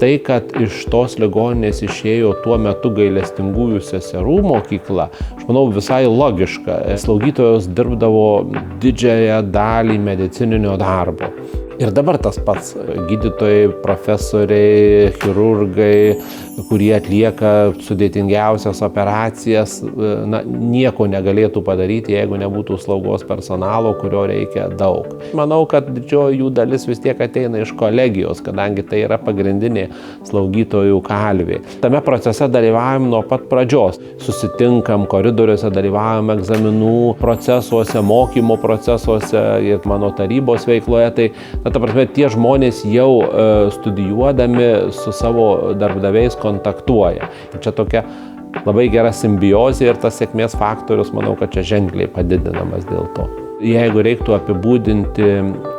Tai, kad iš tos ligoninės išėjo tuo metu gailestingųjų seserų mokykla, aš manau visai logiška. Slaugytojos dirbdavo didžiąją dalį medicininio darbo. Ir dabar tas pats gydytojai, profesoriai, chirurgai, kurie atlieka sudėtingiausias operacijas, nieko negalėtų padaryti, jeigu nebūtų slaugos personalo, kurio reikia daug. Manau, kad didžioji jų dalis vis tiek ateina iš kolegijos, kadangi tai yra pagrindinė slaugytojų kalvė. Tame procese dalyvavom nuo pat pradžios. Susitinkam koridoriuose, dalyvavom egzaminų procesuose, mokymo procesuose ir mano tarybos veikloje. Ta prasme, tie žmonės jau studijuodami su savo darbdaviais kontaktuoja. Čia tokia labai gera simbiozė ir tas sėkmės faktorius, manau, kad čia ženkliai padidinamas dėl to. Jeigu reiktų apibūdinti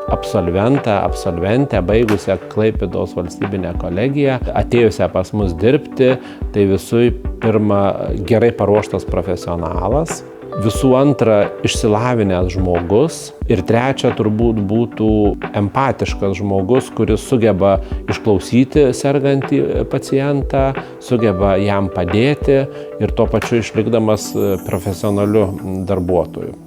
absolventę, baigusią Klaipėdos valstybinę kolegiją, atėjusią pas mus dirbti, tai visų pirma gerai paruoštas profesionalas, visų antra išsilavinęs žmogus ir trečia turbūt būtų empatiškas žmogus, kuris sugeba išklausyti sergantį pacientą, sugeba jam padėti ir tuo pačiu išlikdamas profesionaliu darbuotoju.